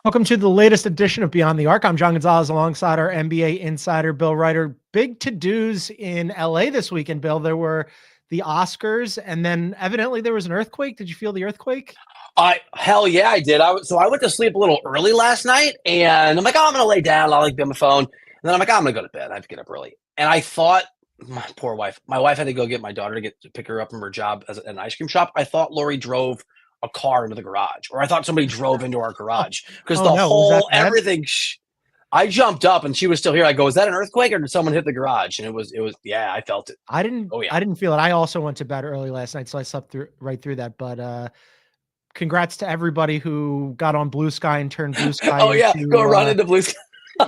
Welcome to the latest edition of Beyond the Arc. I'm John Gonzalez alongside our NBA insider, Bill Reiter. Big to-dos in LA this weekend, Bill. There were the Oscars, and then evidently there was an earthquake. Did you feel the earthquake? Hell yeah, I did. So I went to sleep a little early last night, and I'm like, oh, I'm gonna lay down. I'll be on my phone, and then I'm like, oh, I'm gonna go to bed. I have to get up early, and I thought, my poor wife. My wife had to go get my daughter to pick her up from her job at an ice cream shop. I thought Lori drove a car into the garage, or I thought somebody drove into our garage because Oh, no. Was that bad? everything. I jumped up and she was still here. I go, is that an earthquake or did someone hit the garage? And it was. Yeah, I felt it. I didn't. Oh yeah. I didn't feel it. I also went to bed early last night, so I slept right through that. But congrats to everybody who got on Blue Sky and turned Blue Sky. Oh yeah, go run into Blue Sky.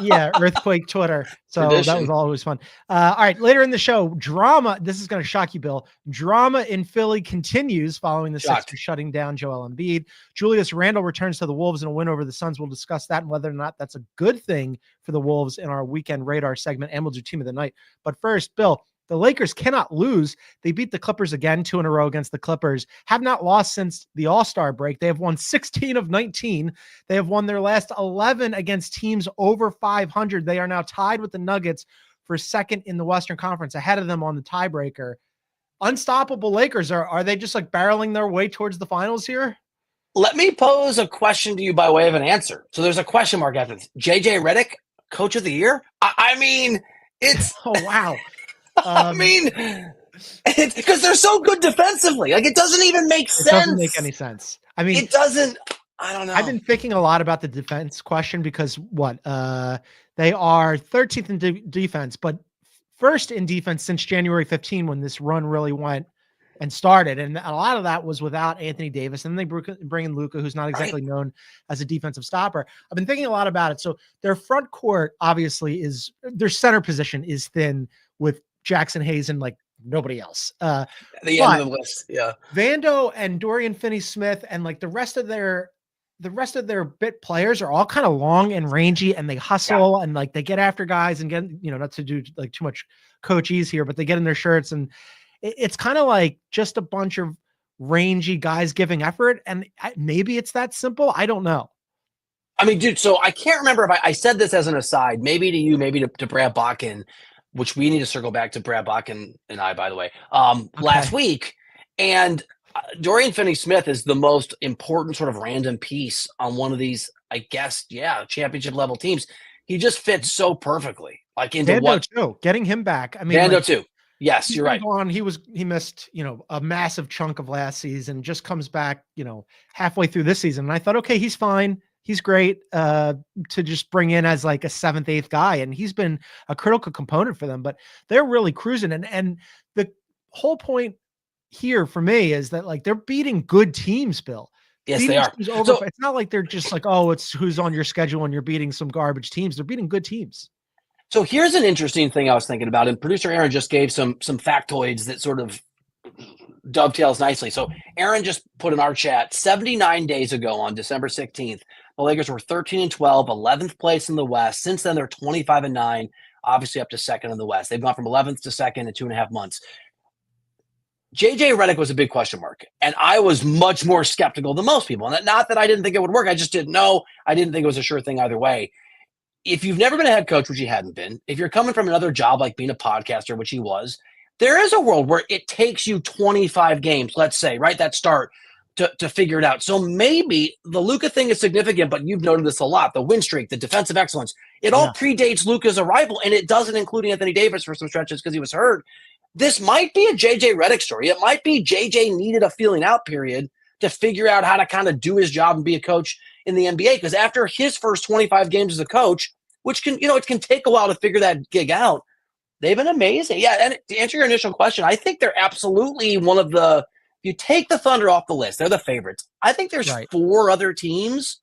Yeah, earthquake Twitter. So Tradition. That was always fun. All right, later in the show, drama. This is going to shock you, Bill. Drama in Philly continues following the Sixers shutting down Joel Embiid. Julius Randle returns to the Wolves in a win over the Suns. We'll discuss that and whether or not that's a good thing for the Wolves in our weekend radar segment, and we'll do Team of the Night. But first, Bill, the Lakers cannot lose. They beat the Clippers again, 2 in a row against the Clippers. Have not lost since the All-Star break. They have won 16 of 19. They have won their last 11 against teams over 500. They are now tied with the Nuggets for second in the Western Conference, ahead of them on the tiebreaker. Unstoppable Lakers. Are they just like barreling their way towards the finals here? Let me pose a question to you by way of an answer. So there's a question mark after this. JJ Redick, Coach of the Year? I mean, it's... Oh, wow. I mean, because they're so good defensively. Like, it doesn't even make sense. It doesn't make any sense. I mean, it doesn't. I don't know. I've been thinking a lot about the defense question because they are 13th in defense, but first in defense since January 15 when this run really went and started. And a lot of that was without Anthony Davis. And then they bring in Luka, who's not exactly known as a defensive stopper. I've been thinking a lot about it. So their front court obviously their center position is thin with Jackson Hayes and like nobody else. The end of the list, yeah. Vando and Dorian Finney-Smith and like the rest of their bit players are all kind of long and rangy, and they hustle and like they get after guys and get, not to do like too much coachees here, but they get in their shirts and it's kind of like just a bunch of rangy guys giving effort. And maybe it's that simple. I don't know. I mean, dude, so I can't remember if I said this as an aside, maybe to you, maybe to Brad Bakken, which we need to circle back to Brad Bakken and I, by the way, last week. And Dorian Finney-Smith is the most important sort of random piece on one of these, I guess, championship level teams. He just fits so perfectly, like into Vando too. Getting him back. I mean, Vando too. Yes, you're right. He missed, a massive chunk of last season, just comes back, halfway through this season. And I thought, okay, he's fine. He's great to just bring in as like a 7th, 8th guy. And he's been a critical component for them, but they're really cruising. And the whole point here for me is that like they're beating good teams, Bill. Yes, they are. So it's not like they're just like, oh, it's who's on your schedule and you're beating some garbage teams. They're beating good teams. So here's an interesting thing I was thinking about, and producer Aaron just gave some factoids that sort of dovetails nicely. So Aaron just put in our chat 79 days ago on December 16th, the Lakers were 13-12, 11th place in the West. Since then, they're 25-9, obviously up to second in the West. They've gone from 11th to second in 2.5 months. JJ Redick was a big question mark, and I was much more skeptical than most people. And not that I didn't think it would work. I just didn't know. I didn't think it was a sure thing either way. If you've never been a head coach, which he hadn't been, if you're coming from another job like being a podcaster, which he was, there is a world where it takes you 25 games, let's say, right, that start to figure it out. So maybe the Luka thing is significant, but you've noted this a lot, the win streak, the defensive excellence. It all predates Luka's arrival, and it doesn't include Anthony Davis for some stretches because he was hurt. This might be a JJ Redick story. It might be JJ needed a feeling out period to figure out how to kind of do his job and be a coach in the NBA. Because after his first 25 games as a coach, which can, it can take a while to figure that gig out, they've been amazing. Yeah, and to answer your initial question, I think they're absolutely one of the – if you take the Thunder off the list, they're the favorites. I think there's 4 other teams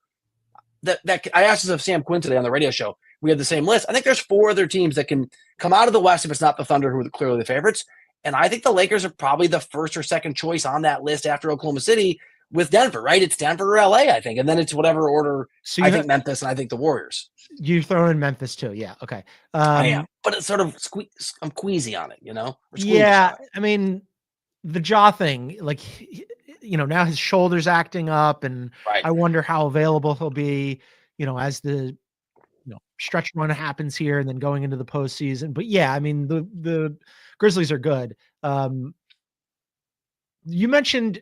that I asked this of Sam Quinn today on the radio show. We had the same list. I think there's 4 other teams that can come out of the West if it's not the Thunder, who are clearly the favorites. And I think the Lakers are probably the first or second choice on that list after Oklahoma City with Denver, right? It's Denver or LA, I think. And then it's whatever order. So I think Memphis and I think the Warriors. You throw in Memphis too. Yeah. Okay. I am. But it's sort of I'm queasy on it, Yeah. I mean, the jaw thing, like, now his shoulder's acting up and I wonder how available he'll be. as the stretch run happens here and then going into the postseason. But yeah, I mean, the Grizzlies are good. You mentioned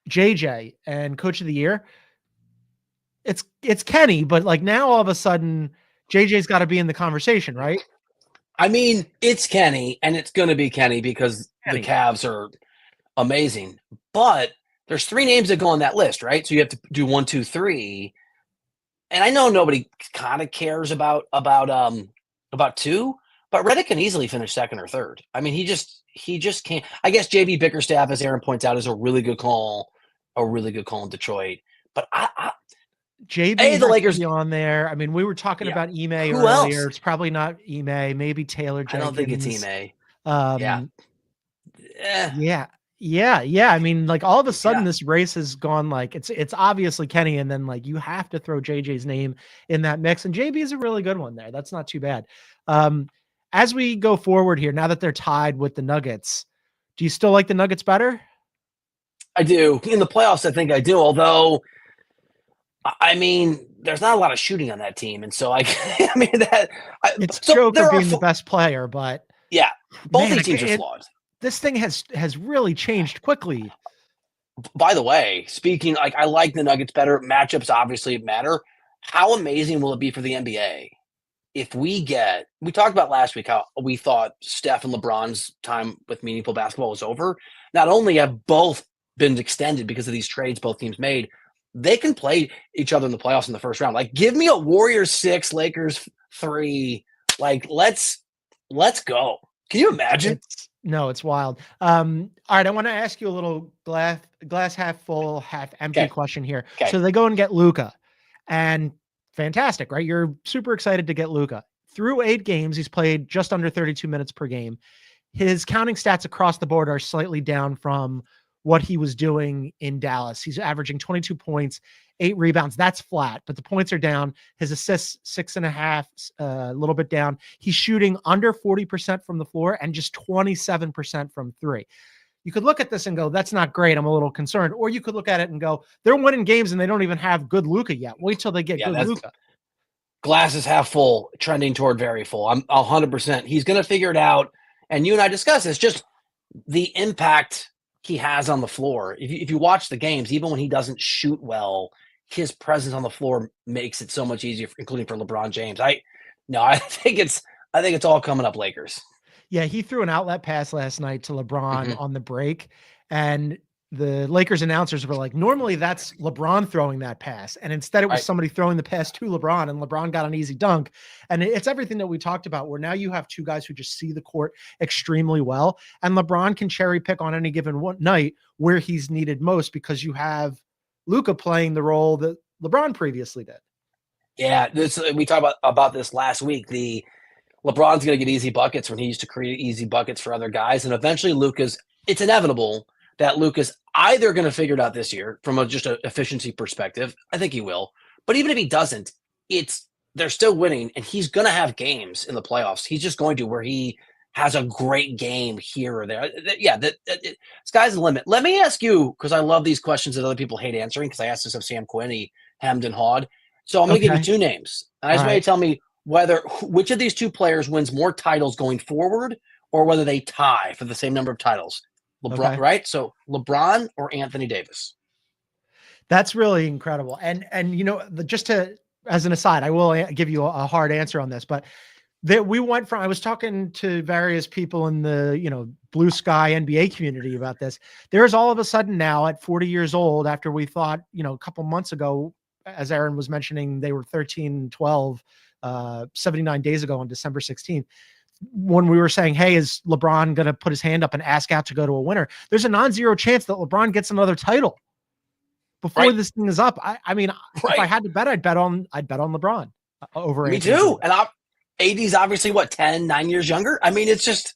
JJ and Coach of the Year. It's Kenny, but like now all of a sudden JJ's got to be in the conversation, right? I mean, it's Kenny, and it's going to be Kenny because the Cavs are amazing. But there's 3 names that go on that list, right? So you have to do 1, 2, 3. And I know nobody kind of cares about 2, but Reiter can easily finish second or third. I mean, he just can't. I guess JB Bickerstaff, as Aaron points out, is a really good call in Detroit. But JB, the Lakers be on there. I mean, we were talking about Ime earlier. Else? It's probably not Ime. Maybe Taylor Jenkins. I don't think it's Ime. Yeah. I mean, like all of a sudden, this race has gone like it's obviously Kenny, and then like you have to throw JJ's name in that mix, and JB is a really good one there. That's not too bad. As we go forward here, now that they're tied with the Nuggets, do you still like the Nuggets better? I do. In the playoffs, I think I do. Although, I mean, there's not a lot of shooting on that team, and so it's Joker being the best player, but both these teams are flawed. This thing has really changed quickly. By the way, speaking, like I like the Nuggets better. Matchups obviously matter. How amazing will it be for the NBA if we talked about last week how we thought Steph and LeBron's time with meaningful basketball was over. Not only have both been extended because of these trades both teams made, they can play each other in the playoffs in the first round. Like, give me a Warriors 6, Lakers 3. Like, let's go. Can you imagine? It's wild. All right, I want to ask you a little glass half full, half empty question here. Okay. So they go and get Luka, and fantastic, right? You're super excited to get Luka. Through 8 games, he's played just under 32 minutes per game. His counting stats across the board are slightly down from what he was doing in Dallas. He's averaging 22 points, 8 rebounds. That's flat, but the points are down. His assists, 6.5, a little bit down. He's shooting under 40% from the floor and just 27% from 3. You could look at this and go, that's not great. I'm a little concerned. Or you could look at it and go, they're winning games and they don't even have good Luka yet. Wait till they get good Luka. Glass is half full, trending toward very full. I'm 100%. He's going to figure it out. And you and I discussed this, just the impact he has on the floor. If you watch the games, even when he doesn't shoot well, his presence on the floor makes it so much easier, including for LeBron James. I think it's all coming up Lakers. Yeah, he threw an outlet pass last night to LeBron on the break, and the Lakers announcers were like, normally that's LeBron throwing that pass. And instead it was somebody throwing the pass to LeBron, and LeBron got an easy dunk. And it's everything that we talked about, where now you have 2 guys who just see the court extremely well. And LeBron can cherry pick on any given night where he's needed most, because you have Luka playing the role that LeBron previously did. Yeah. We talked about this last week. LeBron's going to get easy buckets when he used to create easy buckets for other guys. And eventually it's inevitable that Luka's either going to figure it out this year from just an efficiency perspective. I think he will. But even if he doesn't, they're still winning, and he's going to have games in the playoffs. He's just going to, where he has a great game here or there. Sky's the limit. Let me ask you, because I love these questions that other people hate answering, because I asked this of Sam Quinn, he hemmed and hawed. So I'm going to give you 2 names. And I just want you to tell me which of these 2 players wins more titles going forward, or whether they tie for the same number of titles. LeBron, right? So LeBron or Anthony Davis? That's really incredible. And just as an aside, I will give you a hard answer on this, but we went from, I was talking to various people in the, blue sky NBA community about this. There's all of a sudden now at 40 years old, after we thought, a couple months ago, as Aaron was mentioning, they were 13-12, 79 days ago on December 16th. When we were saying, hey, is LeBron going to put his hand up and ask out to go to a winner? There's a non-zero chance that LeBron gets another title before this thing is up. I mean, if I had to bet, I'd bet on LeBron over. Me too. And AD's obviously 9 years younger. I mean, it's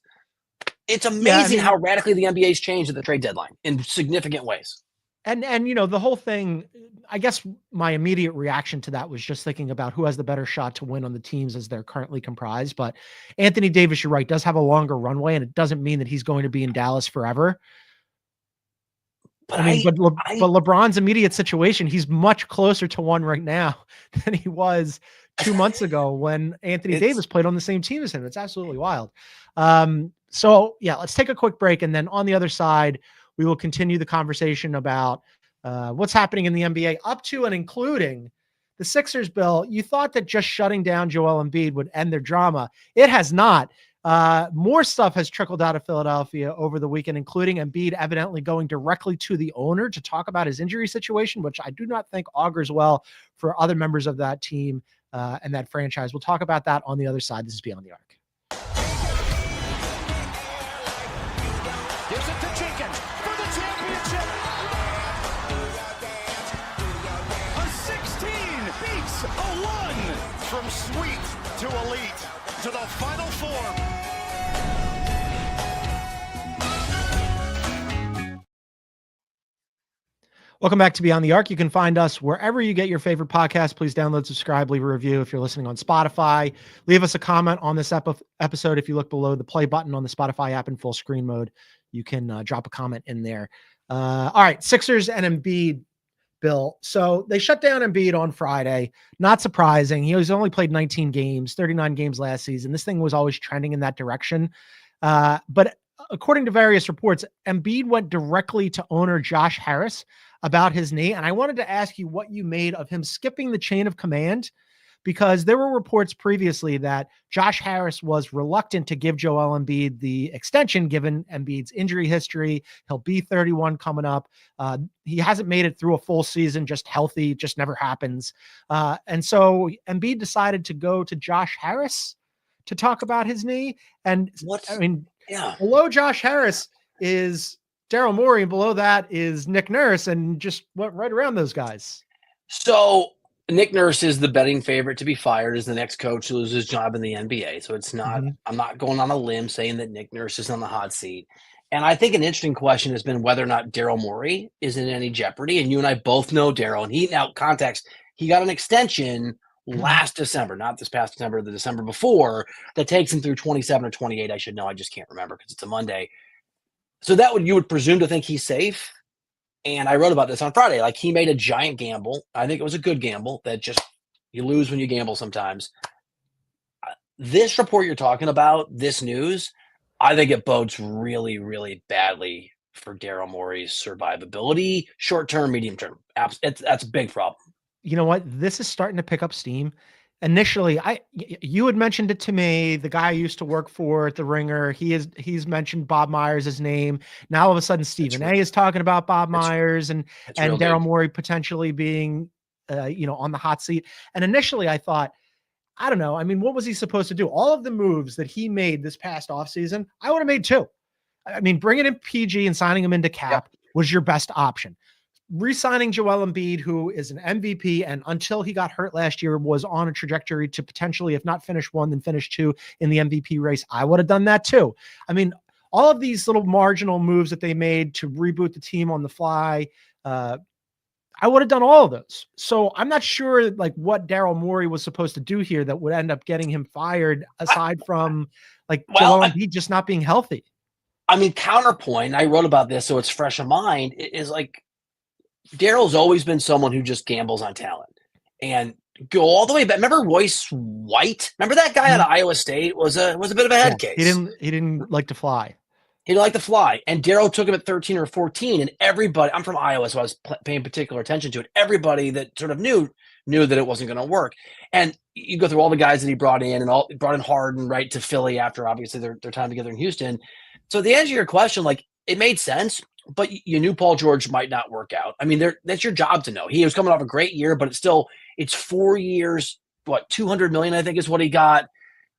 amazing how radically the NBA's changed at the trade deadline in significant ways. And the whole thing, I guess my immediate reaction to that was just thinking about who has the better shot to win on the teams as they're currently comprised. But Anthony Davis, you're right, does have a longer runway, and it doesn't mean that he's going to be in Dallas forever. But but LeBron's immediate situation, he's much closer to one right now than he was 2 months ago when Anthony Davis played on the same team as him. It's absolutely wild. So yeah, let's take a quick break. And then on the other side, we will continue the conversation about what's happening in the NBA up to and including the Sixers. Bill, you thought that just shutting down Joel Embiid would end their drama. It has not. More stuff has trickled out of Philadelphia over the weekend, including Embiid evidently going directly to the owner to talk about his injury situation, which I do not think augurs well for other members of that team and that franchise. We'll talk about that on the other side. This is Beyond the Arc. Gives it to Jenkins for the championship. A 16 beats a 1 from sweet to elite to the Final Four. Welcome back to Beyond the Arc. You can find us wherever you get your favorite podcast. Please download, subscribe, leave a review if you're listening on Spotify. Leave us a comment on this episode. If you look below the play button on the Spotify app in full screen mode, you can drop a comment in there. All right, Sixers and Embiid, Bill. So they shut down Embiid on Friday. Not surprising. He was only played 19 games, 39 games last season. This thing was always trending in that direction. But according to various reports, Embiid went directly to owner Josh Harris about his knee. And I wanted to ask you what you made of him skipping the chain of command, because there were reports previously that Josh Harris was reluctant to give Joel Embiid the extension, given Embiid's injury history. He'll be 31 coming up. He hasn't made it through a full season, just healthy, just never happens. And so Embiid decided to go to Josh Harris to talk about his knee. And below Josh Harris is Daryl Morey, and below that is Nick Nurse, and just went right around those guys. So Nick Nurse is the betting favorite to be fired as the next coach to lose his job in the NBA. So it's not, I'm not going on a limb saying that Nick Nurse is on the hot seat. And I think an interesting question has been whether or not Daryl Morey is in any jeopardy. And you and I both know Daryl, and now context, he got an extension last December, not this past December, the December before, that takes him through 27 or 28. I should know. I just can't remember because it's a Monday. So you would presume to think he's safe. And I wrote about this on Friday. Like, he made a giant gamble. I think it was a good gamble that just you lose when you gamble sometimes. This report you're talking about, this news, I think it bodes really, really badly for Daryl Morey's survivability, short-term, medium-term. That's a big problem. You know what? This is starting to pick up steam. Initially, you had mentioned it to me. The guy I used to work for at the Ringer, he's mentioned Bob Myers' name. Now all of a sudden, Stephen A. is talking about Bob Myers and Daryl Morey potentially being, on the hot seat. And initially, I thought, I don't know. I mean, what was he supposed to do? All of the moves that he made this past offseason, I would have made too. I mean, bringing in PG and signing him into cap was your best option. Re-signing Joel Embiid, who is an MVP, and until he got hurt last year, was on a trajectory to potentially, if not finish 1, then finish 2 in the MVP race. I would have done that too. I mean, all of these little marginal moves that they made to reboot the team on the fly, I would have done all of those. So I'm not sure what Daryl Morey was supposed to do here that would end up getting him fired, aside from Joel Embiid just not being healthy. I mean, counterpoint, I wrote about this, so it's fresh in mind, is Daryl's always been someone who just gambles on talent and go all the way back. Remember Royce White? Remember that guy out of Iowa State was a bit of a head case. He didn't like to fly. He didn't like to fly. And Daryl took him at 13 or 14. And everybody, I'm from Iowa, so I was paying particular attention to it. Everybody that sort of knew that it wasn't going to work. And you go through all the guys that he brought in, and brought in Harden right to Philly after obviously their time together in Houston. So the answer to your question, it made sense. But you knew Paul George might not work out. I mean, that's your job to know. He was coming off a great year, but it's 4 years, $200 million, I think is what he got.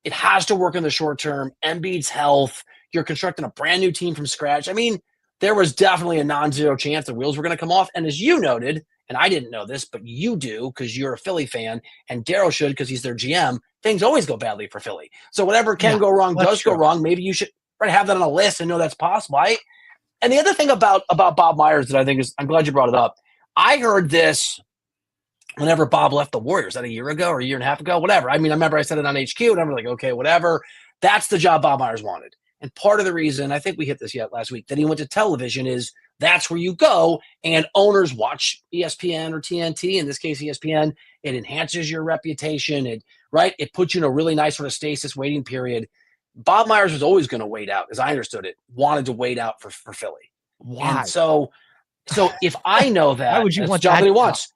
It has to work in the short term. Embiid's health. You're constructing a brand new team from scratch. I mean, there was definitely a non-zero chance the wheels were going to come off. And as you noted, and I didn't know this, but you do because you're a Philly fan, and Daryl should because he's their GM, things always go badly for Philly. So whatever can go wrong does go wrong. Maybe you should have that on a list and know that's possible. And the other thing about Bob Myers that I think I'm glad you brought it up. I heard this whenever Bob left the Warriors, that a year ago or a year and a half ago, whatever. I mean, I remember I said it on HQ, and I'm okay, whatever. That's the job Bob Myers wanted. And part of the reason, I think we hit this last week, that he went to television is that's where you go. And owners watch ESPN or TNT, in this case, ESPN. It enhances your reputation. It puts you in a really nice sort of stasis waiting period. Bob Myers was always going to wait out, as I understood it, wanted to wait out for Philly. Why? And so if I know that, why would you want that? He wants.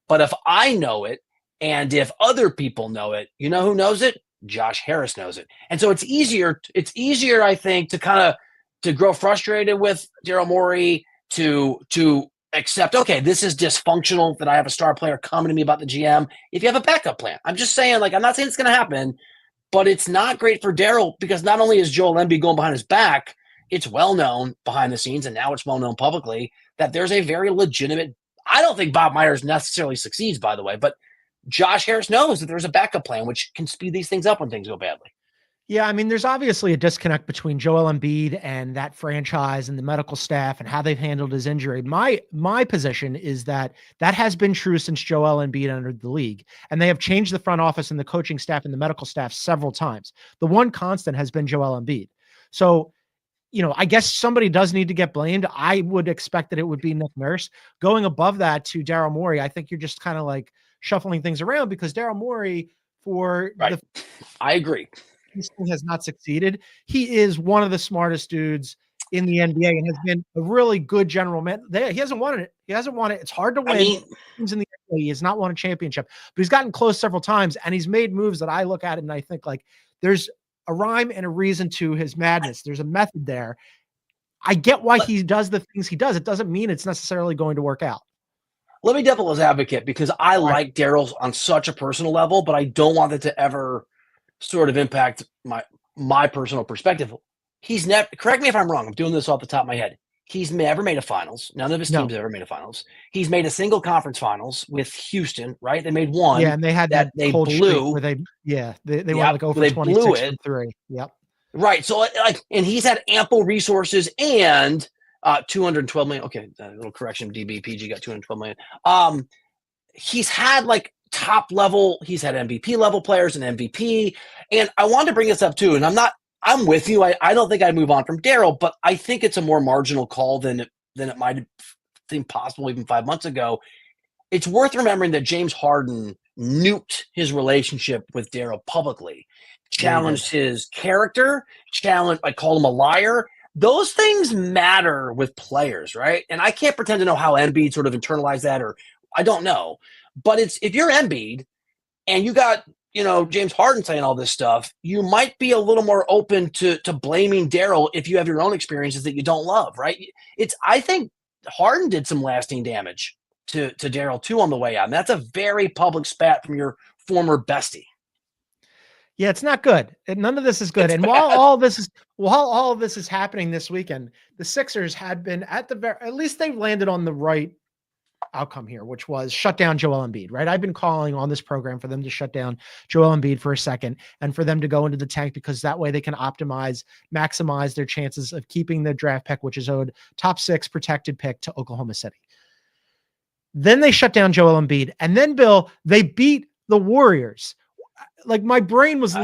But if I know it, and if other people know it, you know who knows it? Josh Harris knows it. And so it's easier, I think, to grow frustrated with Daryl Morey, to accept, okay, this is dysfunctional that I have a star player coming to me about the GM. If you have a backup plan, I'm just saying, I'm not saying it's going to happen, but it's not great for Daryl, because not only is Joel Embiid going behind his back, it's well known behind the scenes, and now it's well known publicly, that there's a very legitimate, I don't think Bob Myers necessarily succeeds, by the way, but Josh Harris knows that there's a backup plan, which can speed these things up when things go badly. Yeah, I mean, there's obviously a disconnect between Joel Embiid and that franchise and the medical staff and how they've handled his injury. My position is that has been true since Joel Embiid entered the league, and they have changed the front office and the coaching staff and the medical staff several times. The one constant has been Joel Embiid. So, I guess somebody does need to get blamed. I would expect that it would be Nick Nurse. Going above that to Daryl Morey, I think you're just kind of like shuffling things around, because Daryl Morey, I agree, has not succeeded. He is one of the smartest dudes in the NBA and has been a really good general man. He hasn't won it. It's hard to win. Teams in the NBA, he has not won a championship, but he's gotten close several times, and he's made moves that I look at it and I think, like, there's a rhyme and a reason to his madness. There's a method there. I get why he does the things he does. It doesn't mean it's necessarily going to work out. Let me devil's advocate, because I like Daryl on such a personal level, but I don't want it to ever sort of impact my personal perspective. He's never, correct me if I'm wrong, I'm doing this off the top of my head, he's never made a finals. None of his teams have ever made a finals. He's made a single conference finals with Houston, right? They made one. Yeah, and they had that they blew where they went like over 26 from 3. Yep. Right. So and he's had ample resources and 212 million. Okay, a little correction. DBPG got 212 million. He's had top level. He's had MVP level players and MVP. And I wanted to bring this up too. And I'm with you. I don't think I'd move on from Daryl, but I think it's a more marginal call than it might have seemed possible even 5 months ago. It's worth remembering that James Harden nuked his relationship with Daryl publicly, challenged his character, called him a liar. Those things matter with players, right? And I can't pretend to know how Embiid sort of internalized that, or I don't know. But if you're Embiid and you got, James Harden saying all this stuff, you might be a little more open to blaming Daryl if you have your own experiences that you don't love, right? I think Harden did some lasting damage to Daryl too on the way out. And that's a very public spat from your former bestie. Yeah, it's not good. None of this is good. And while all of this is happening this weekend, the Sixers had been at least they've landed on the right outcome here, which was shut down Joel Embiid, right? I've been calling on this program for them to shut down Joel Embiid for a second and for them to go into the tank, because that way they can maximize their chances of keeping the draft pick, which is owed top 6 protected pick to Oklahoma City. Then they shut down Joel Embiid. And then, Bill, they beat the Warriors. Like, my brain was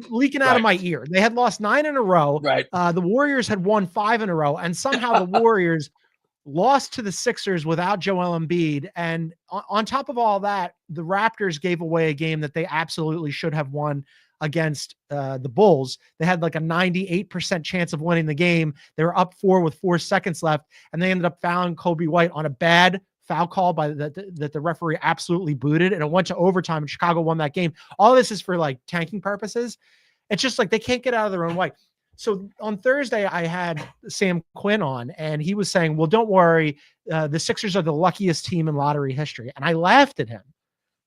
leaking out of my ear. They had lost 9 in a row. Right. The Warriors had won 5 in a row. And somehow the Warriors lost to the Sixers without Joel Embiid. And on top of all that, the Raptors gave away a game that they absolutely should have won against the Bulls. They had like a 98% chance of winning the game. They were up 4 with 4 seconds left, and they ended up fouling Kobe White on a bad foul call that the referee absolutely booted, and it went to overtime, and Chicago won that game. All this is for like tanking purposes. It's just like they can't get out of their own way. So on Thursday, I had Sam Quinn on, and he was saying, well, don't worry. The Sixers are the luckiest team in lottery history. And I laughed at him.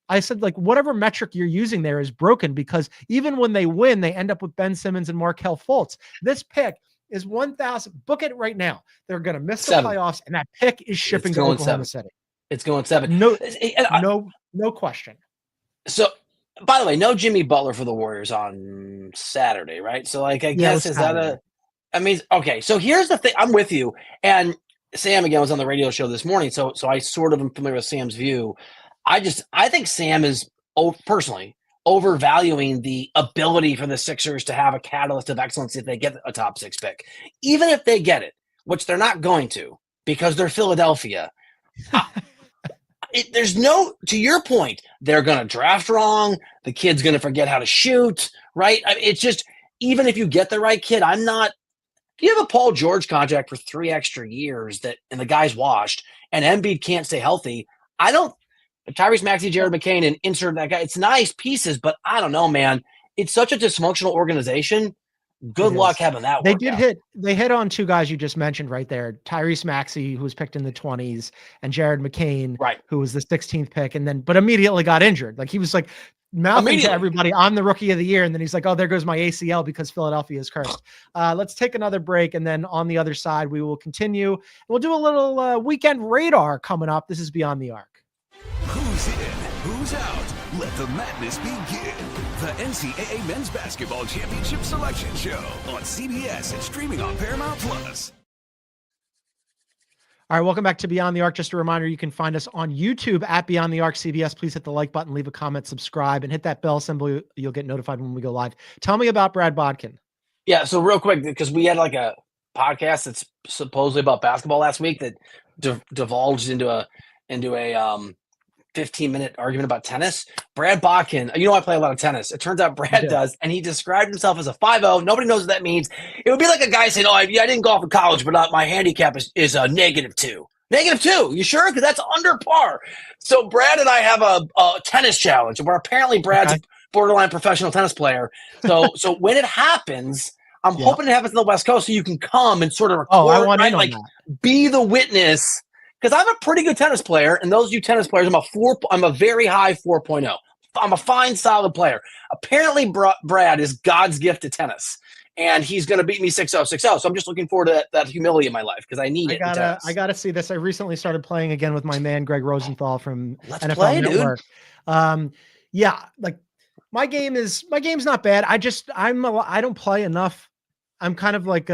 I said, like, whatever metric you're using there is broken, because even when they win, they end up with Ben Simmons and Markelle Fultz. This pick is 1,000. Book it right now. They're going to miss the playoffs, and that pick is shipping to Oklahoma City. It's going 7. No question. So, by the way, no Jimmy Butler for the Warriors on Saturday, right? So, like, I guess is that okay. So here's the thing. I'm with you. And Sam, again, was on the radio show this morning. So I sort of am familiar with Sam's view. I think Sam is personally overvaluing the ability for the Sixers to have a catalyst of excellence if they get a top 6 pick. Even if they get it, which they're not going to, because they're Philadelphia. There's no, to your point, they're going to draft wrong. The kid's going to forget how to shoot, right? It's just, even if you get the right kid, if you have a Paul George contract for 3 extra years and the guy's washed and Embiid can't stay healthy, Tyrese Maxey, Jared McCain, and insert that guy. It's nice pieces, but I don't know, man. It's such a dysfunctional organization. Good luck having that work out. They hit on 2 guys you just mentioned right there. Tyrese Maxey, who was picked in the 20s, and Jared McCain, who was the 16th pick, but immediately got injured. Like, he was like mouthing to everybody, I'm the rookie of the year, and then he's like, oh, there goes my ACL because Philadelphia is cursed. Let's take another break, and then on the other side, we will continue. We'll do a little weekend radar coming up. This is Beyond the Arc. Who's in? Who's out? Let the madness begin. The NCAA Men's Basketball Championship Selection Show on CBS and streaming on Paramount Plus. All right, welcome back to Beyond the Arc. Just a reminder, you can find us on YouTube at Beyond the Arc CBS. Please hit the like button, leave a comment, subscribe, and hit that bell symbol. You'll get notified when we go live. Tell me about Brad Bodkin. Yeah, so real quick, because we had like a podcast that's supposedly about basketball last week that divulged into a 15-minute argument about tennis. Brad Bodkin, I play a lot of tennis. It turns out Brad does, and he described himself as a 5.0. Nobody knows what that means. It would be like a guy saying, I didn't golf in college, but my handicap is a -2. -2? You sure? Because that's under par. So Brad and I have a tennis challenge, where apparently Brad's a borderline professional tennis player. So when it happens, I'm hoping it happens on the West Coast so you can come and sort of record, I want in on that. Be the witness. Because I'm a pretty good tennis player, and those of you tennis players, I'm a very high 4.0. I'm a fine, solid player. Apparently, Brad is God's gift to tennis, and he's going to beat me 6-0, 6-0. So I'm just looking forward to that humility in my life because I need it. I got to see this. I recently started playing again with my man Greg Rosenthal from NFL play, Network. My game's not bad. I don't play enough. I'm kind of like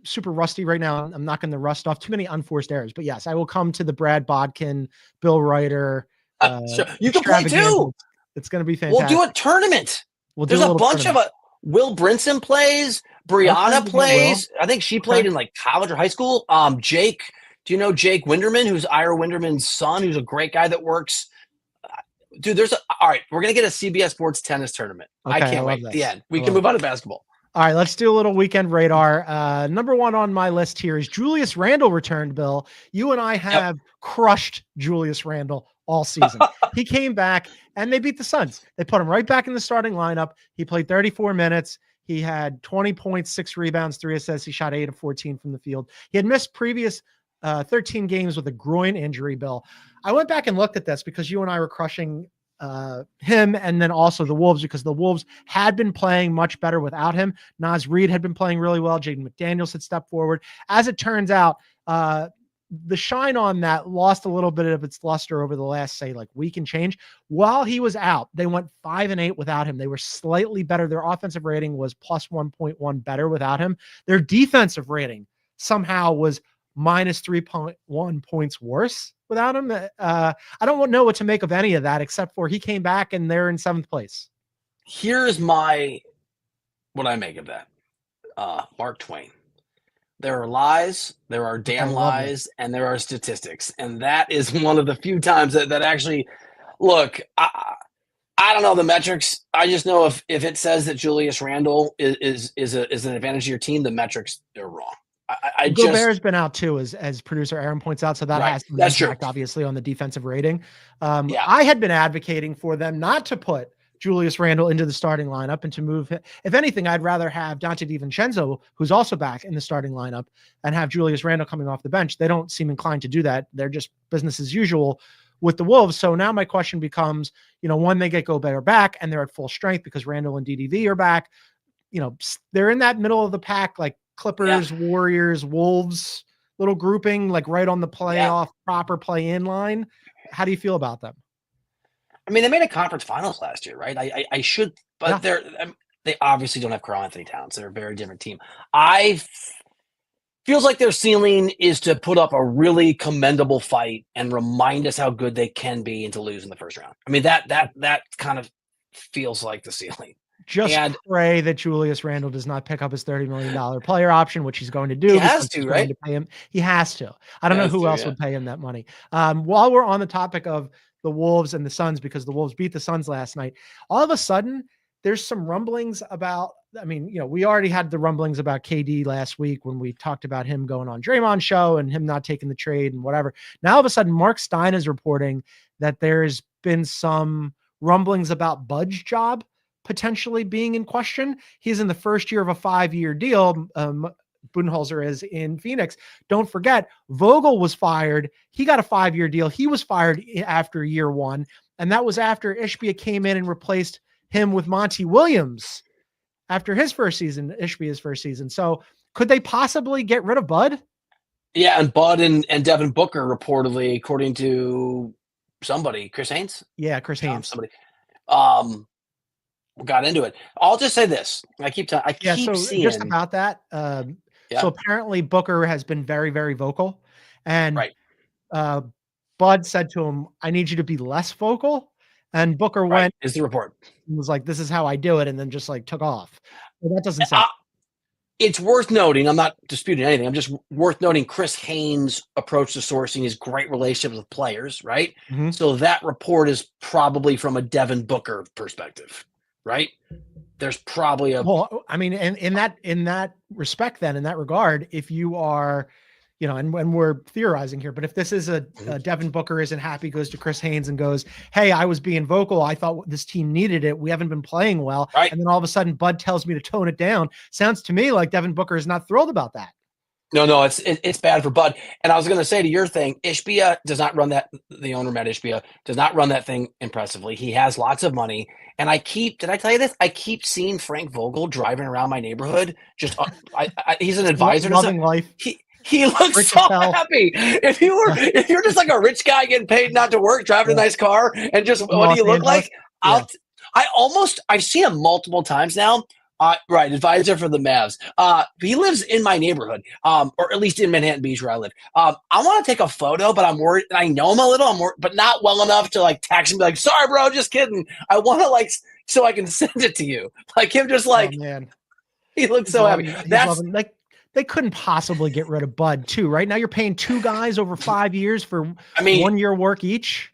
super rusty right now. I'm knocking the rust off. Too many unforced errors. But yes, I will come to the Brad Bodkin, Bill Reiter. Sure. You can play too. It's going to be fantastic. We'll do a tournament. There's a bunch of Will Brinson plays. Brianna plays. I think she played in like college or high school. Jake. Do you know Jake Winderman, who's Ira Winderman's son, who's a great guy that works? Dude, all right. We're going to get a CBS Sports tennis tournament. Okay, I can't wait. At the end. We can move on to basketball. All right, let's do a little weekend radar. Number 1 on my list here is Julius Randle returned, Bill. You and I have crushed Julius Randle all season. He came back, and they beat the Suns. They put him right back in the starting lineup. He played 34 minutes. He had 20 points, 6 rebounds, 3 assists. He shot 8 of 14 from the field. He had missed previous 13 games with a groin injury, Bill. I went back and looked at this because you and I were crushing him and then also the Wolves because the Wolves had been playing much better without him. Naz Reid had been playing really well. Jaden McDaniels had stepped forward. As it turns out, the shine on that lost a little bit of its luster over the last, week and change. While he was out, they went 5-8 without him. They were slightly better. Their offensive rating was plus 1.1 better without him. Their defensive rating somehow was minus 3.1 points worse without him. I don't know what to make of any of that, except for he came back and they're in 7th place. Here's what I make of that. Mark Twain. There are lies, there are damn lies, and there are statistics. And that is one of the few times that actually, look, I don't know the metrics. I just know if it says that Julius Randle is an advantage to your team, the metrics are wrong. Gobert's been out too, as producer Aaron points out, so that has an impact, obviously, on the defensive rating. I had been advocating for them not to put Julius Randle into the starting lineup and to move. If anything, I'd rather have Dante DiVincenzo, who's also back in the starting lineup, and have Julius Randle coming off the bench. They don't seem inclined to do that. They're just business as usual with the Wolves. So now my question becomes, when they get Gobert back and they're at full strength because Randle and DDV are back, they're in that middle of the pack, like Clippers, Warriors, Wolves, little grouping, like right on the playoff proper play-in line. How do you feel about them? I mean, they made a conference finals last year, right? But they obviously don't have Karl-Anthony Towns. They're a very different team. Feels like their ceiling is to put up a really commendable fight and remind us how good they can be and to lose in the first round. I mean, that kind of feels like the ceiling. Just pray that Julius Randle does not pick up his $30 million player option, which he's going to do. He has to, right? To pay him. He has to. I don't know who else would pay him that money. While we're on the topic of the Wolves and the Suns, because the Wolves beat the Suns last night, all of a sudden there's some rumblings about, we already had the rumblings about KD last week when we talked about him going on Draymond's show and him not taking the trade and whatever. Now all of a sudden Mark Stein is reporting that there's been some rumblings about Bud's job potentially being in question. He's in the first year of a 5-year deal. Budenholzer is in Phoenix. Don't forget, Vogel was fired. He got a 5-year deal. He was fired after year 1. And that was after Ishbia came in and replaced him with Monty Williams after his first season, Ishbia's first season. So could they possibly get rid of Bud? Yeah, and Bud and Devin Booker reportedly, according to somebody, Chris Haynes? Yeah, Chris Haynes. Somebody. Got into it. I'll just say this. I keep seeing just about that. So apparently Booker has been very, very vocal, and Bud said to him, "I need you to be less vocal." And Booker went, is the report, and was like, "This is how I do it," and then just like took off. Well, that doesn't sound. It's worth noting. I'm not disputing anything. I'm just worth noting Chris Haynes' approach to sourcing his great relationships with players, right? Mm-hmm. So that report is probably from a Devin Booker perspective. Right? There's probably in that respect, then in that regard, if you are, and when we're theorizing here, but if this is a Devin Booker isn't happy, goes to Chris Haynes and goes, "Hey, I was being vocal. I thought this team needed it. We haven't been playing well." Right. And then all of a sudden Bud tells me to tone it down. Sounds to me like Devin Booker is not thrilled about that. No, it's bad for Bud. And I was going to say to your thing, Ishbia does not run that. The owner, Matt Ishbia, does not run that thing impressively. He has lots of money. And did I tell you this? I keep seeing Frank Vogel driving around my neighborhood. Just, he's an advisor. Loving life. He looks Rich so happy. If you're just like a rich guy getting paid not to work, driving a nice car, and just what do you look like? I've seen him multiple times now. Advisor for the Mavs. He lives in my neighborhood, or at least in Manhattan Beach where I live. I want to take a photo, but I'm worried. I know him a little, but not well enough to like text him, be like, "Sorry, bro, just kidding." I want to so I can send it to you. Like him, just like, oh, man. He looks so happy. That's like they couldn't possibly get rid of Bud too, right? Now you're paying 2 guys over 5 years for 1 year work each.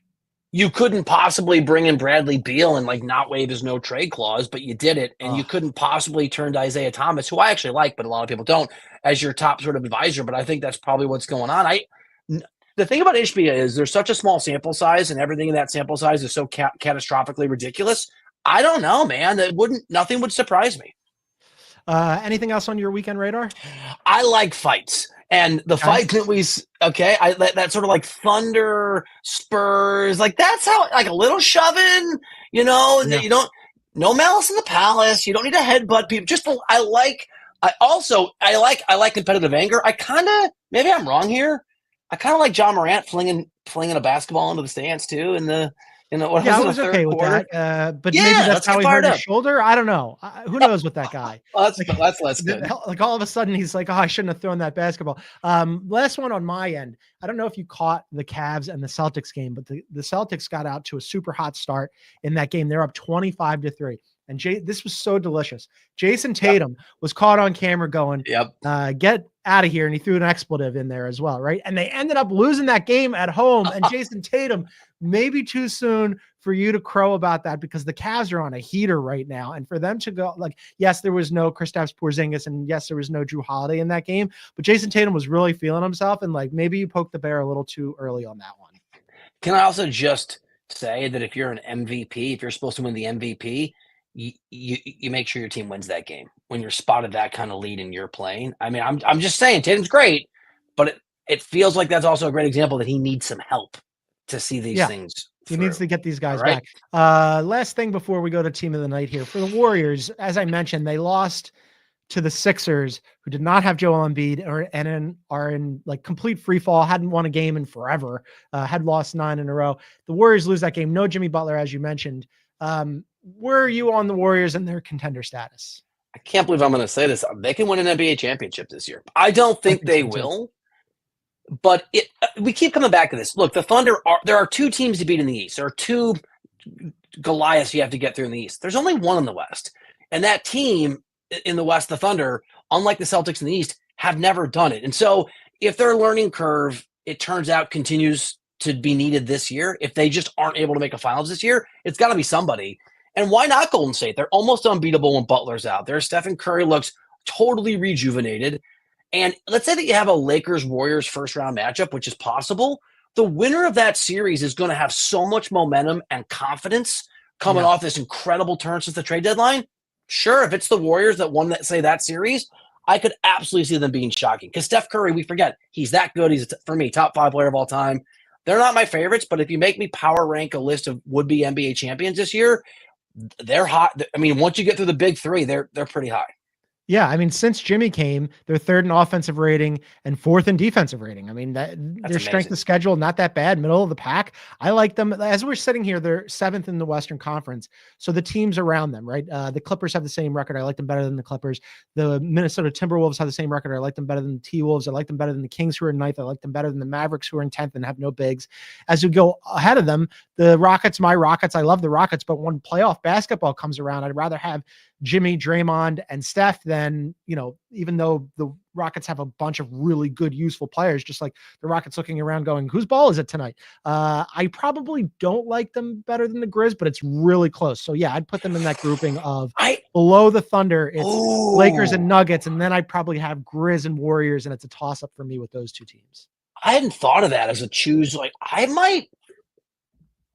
You couldn't possibly bring in Bradley Beal and not waive his no trade clause, but you did it. And you couldn't possibly turn to Isaiah Thomas, who I actually like, but a lot of people don't, as your top sort of advisor. But I think that's probably what's going on. The thing about Ishbia is there's such a small sample size, and everything in that sample size is so catastrophically ridiculous. I don't know, man. Nothing would surprise me. Anything else on your weekend radar? I like fights. And the fight that that sort of like Thunder, Spurs, that's how a little shoving, you don't, no malice in the palace. You don't need to headbutt people. I like competitive anger. Maybe I'm wrong here. I kind of like John Morant flinging a basketball into the stands too. I was okay with that. But maybe that's how he hurt his shoulder. I don't know. Who knows with that guy? That's less good. All of a sudden he's like, "Oh, I shouldn't have thrown that basketball." Last one on my end. I don't know if you caught the Cavs and the Celtics game, but the Celtics got out to a super hot start in that game. They're up 25-3. And this was so delicious. Jason Tatum was caught on camera going, "Get out of here." And he threw an expletive in there as well, right? And they ended up losing that game at home. And Jason Tatum, maybe too soon for you to crow about that, because the Cavs are on a heater right now. And for them to go, yes, there was no Kristaps Porzingis, and yes, there was no Drew Holiday in that game, but Jason Tatum was really feeling himself. And maybe you poked the bear a little too early on that one. Can I also just say that if you're an MVP, if you're supposed to win the MVP, you make sure your team wins that game when you're spotted that kind of lead and you're playing. I mean, I'm just saying Tatum's great, but it feels like that's also a great example that he needs some help to see these things. He needs to get these guys back. Last thing before we go to team of the night here for the Warriors, as I mentioned, they lost to the Sixers, who did not have Joel Embiid and are in complete free fall, hadn't won a game in forever, had lost 9 in a row. The Warriors lose that game. No Jimmy Butler, as you mentioned. Where are you on the Warriors and their contender status? I can't believe I'm going to say this. They can win an NBA championship this year. I don't think they will, but we keep coming back to this. Look, the Thunder there are 2 teams to beat in the East. There are 2 Goliaths you have to get through in the East. There's only one in the West. And that team in the West, the Thunder, unlike the Celtics in the East, have never done it. And so if their learning curve, it turns out, continues to be needed this year, if they just aren't able to make a finals this year, it's got to be somebody. And why not Golden State? They're almost unbeatable when Butler's out there. Stephen Curry looks totally rejuvenated. And let's say that you have a Lakers-Warriors first-round matchup, which is possible. The winner of that series is going to have so much momentum and confidence coming off this incredible turn since the trade deadline. Sure, if it's the Warriors that won that series, I could absolutely see them being shocking. Because Steph Curry, we forget, he's that good. He's, for me, top 5 player of all time. They're not my favorites, but if you make me power rank a list of would-be NBA champions this year, they're hot. I mean, once you get through the big 3, they're pretty high. Yeah, I mean, since Jimmy came, they're 3rd in offensive rating and 4th in defensive rating. I mean, their strength of schedule, not that bad, middle of the pack. I like them. As we're sitting here, they're 7th in the Western Conference. So the teams around them, right? The Clippers have the same record. I like them better than the Clippers. The Minnesota Timberwolves have the same record. I like them better than the T-Wolves. I like them better than the Kings, who are in 9th. I like them better than the Mavericks, who are in 10th and have no bigs. As we go ahead of them, the Rockets, my Rockets, I love the Rockets, but when playoff basketball comes around, I'd rather have Jimmy, Draymond, and Steph than, even though the Rockets have a bunch of really good, useful players, just like the Rockets looking around going, whose ball is it tonight? I probably don't like them better than the Grizz, but it's really close. So yeah, I'd put them in that grouping of below the Thunder. It's Lakers and Nuggets. And then I'd probably have Grizz and Warriors. And it's a toss up for me with those 2 teams. I hadn't thought of that as a choose.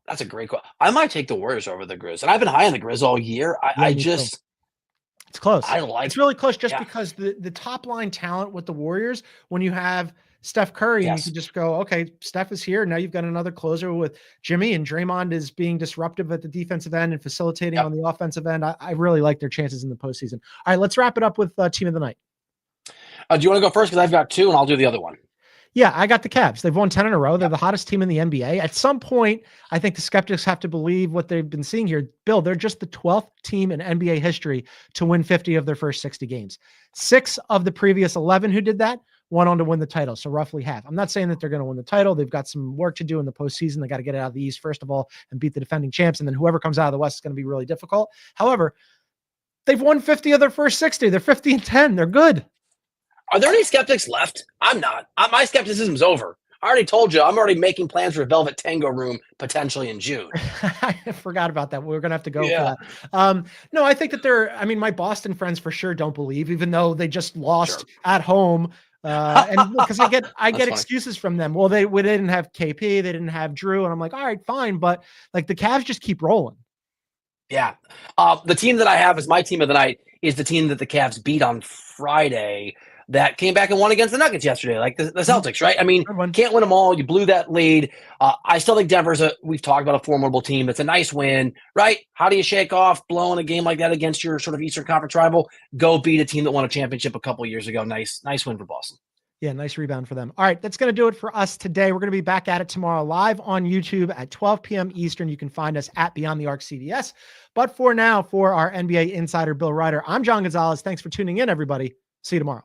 That's a great question. I might take the Warriors over the Grizz. And I've been high on the Grizz all year. It's close. It's really close just because the top line talent with the Warriors, when you have Steph Curry, and you can just go, okay, Steph is here. Now you've got another closer with Jimmy, and Draymond is being disruptive at the defensive end and facilitating on the offensive end. I really like their chances in the postseason. All right, let's wrap it up with team of the night. Do you want to go first? Because I've got 2 and I'll do the other one. Yeah, I got the Cavs. They've won 10 in a row. They're the hottest team in the NBA. At some point, I think the skeptics have to believe what they've been seeing here. Bill, they're just the 12th team in NBA history to win 50 of their first 60 games. 6 of the previous 11 who did that went on to win the title, so roughly half. I'm not saying that they're going to win the title. They've got some work to do in the postseason. They got to get it out of the East, first of all, and beat the defending champs, and then whoever comes out of the West is going to be really difficult. However, they've won 50 of their first 60. They're 50-10. They're good. Are there any skeptics left? I'm not. My skepticism's over. I already told you, I'm already making plans for Velvet Tango Room potentially in June. I forgot about that. We're going to have to go for that. No, I think that my Boston friends for sure don't believe, even though they just lost at home. And because I get excuses from them. Well, they didn't have KP, they didn't have Drew. And I'm like, all right, fine. But like the Cavs just keep rolling. Yeah. The team that I have as my team of the night is the team that the Cavs beat on Friday, that came back and won against the Nuggets yesterday, like the Celtics, right? I mean, can't win them all. You blew that lead. I still think Denver's we've talked about a formidable team. It's a nice win, right? How do you shake off blowing a game like that against your sort of Eastern Conference rival? Go beat a team that won a championship a couple years ago. Nice win for Boston. Yeah, nice rebound for them. All right, that's going to do it for us today. We're going to be back at it tomorrow live on YouTube at 12 p.m. Eastern. You can find us at Beyond the Arc CBS. But for now, for our NBA insider, Bill Reiter, I'm John Gonzalez. Thanks for tuning in, everybody. See you tomorrow.